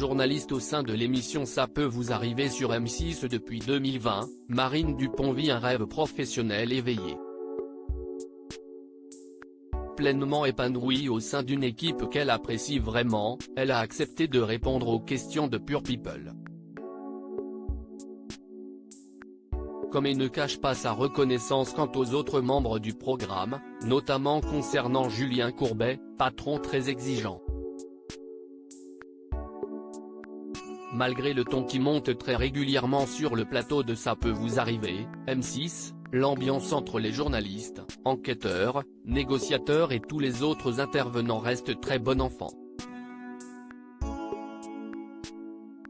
journaliste au sein de l'émission Ça peut vous arriver sur M6 depuis 2020, Marine Dupont vit un rêve professionnel éveillé. Pleinement épanouie au sein d'une équipe qu'elle apprécie vraiment, elle a accepté de répondre aux questions de Pure People. Comme elle ne cache pas sa reconnaissance quant aux autres membres du programme, notamment concernant Julien Courbet, patron très exigeant. Malgré le ton qui monte très régulièrement sur le plateau de Ça peut vous arriver, M6, l'ambiance entre les journalistes, enquêteurs, négociateurs et tous les autres intervenants reste très bon enfant.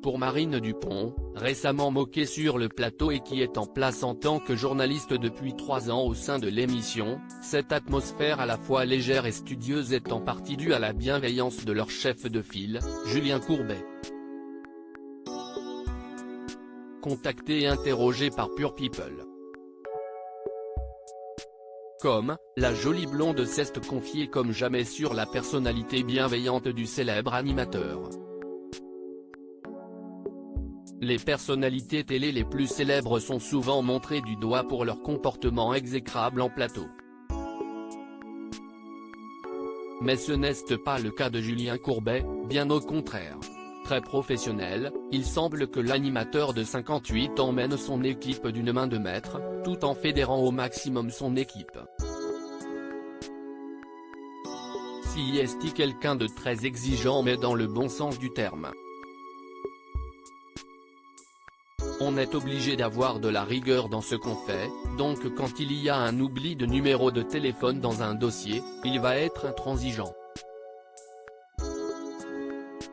Pour Marine Dupont, récemment moquée sur le plateau et qui est en place en tant que journaliste depuis 3 ans au sein de l'émission, cette atmosphère à la fois légère et studieuse est en partie due à la bienveillance de leur chef de file, Julien Courbet. Contacté et interrogé par Pure People. La jolie blonde s'est confiée comme jamais sur la personnalité bienveillante du célèbre animateur. Les personnalités télé les plus célèbres sont souvent montrées du doigt pour leur comportement exécrable en plateau. Mais ce n'est pas le cas de Julien Courbet, bien au contraire. Très professionnel, il semble que l'animateur de 58 ans mène son équipe d'une main de maître, tout en fédérant au maximum son équipe. Si est quelqu'un de très exigeant mais dans le bon sens du terme. On est obligé d'avoir de la rigueur dans ce qu'on fait, donc quand il y a un oubli de numéro de téléphone dans un dossier, il va être intransigeant.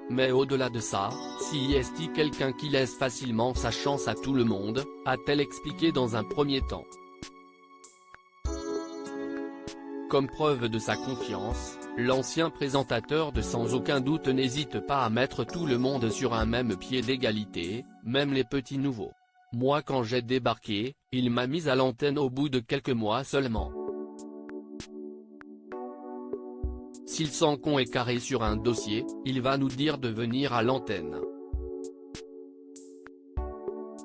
Mais au-delà de ça, si est quelqu'un qui laisse facilement sa chance à tout le monde, a-t-elle expliqué dans un premier temps. Comme preuve de sa confiance, l'ancien présentateur de Sans aucun doute n'hésite pas à mettre tout le monde sur un même pied d'égalité, même les petits nouveaux. Moi quand j'ai débarqué, il m'a mise à l'antenne au bout de quelques mois seulement. S'il sent qu'on est carré sur un dossier, il va nous dire de venir à l'antenne.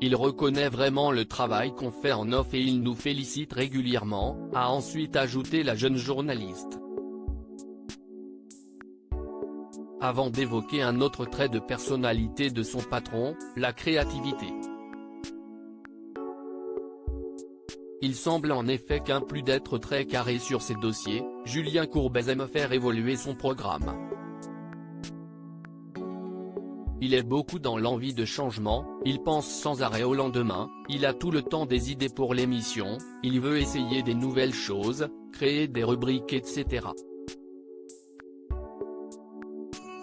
Il reconnaît vraiment le travail qu'on fait en off et il nous félicite régulièrement, a ensuite ajouté la jeune journaliste. Avant d'évoquer un autre trait de personnalité de son patron, la créativité. Il semble en effet qu'en plus d'être très carré sur ses dossiers, Julien Courbet aime faire évoluer son programme. Il est beaucoup dans l'envie de changement, il pense sans arrêt au lendemain, il a tout le temps des idées pour l'émission, il veut essayer des nouvelles choses, créer des rubriques etc.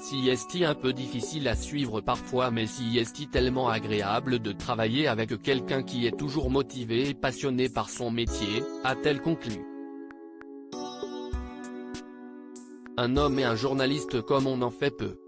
Si est un peu difficile à suivre parfois mais si est tellement agréable de travailler avec quelqu'un qui est toujours motivé et passionné par son métier, a-t-elle conclu. Un homme et un journaliste comme on en fait peu.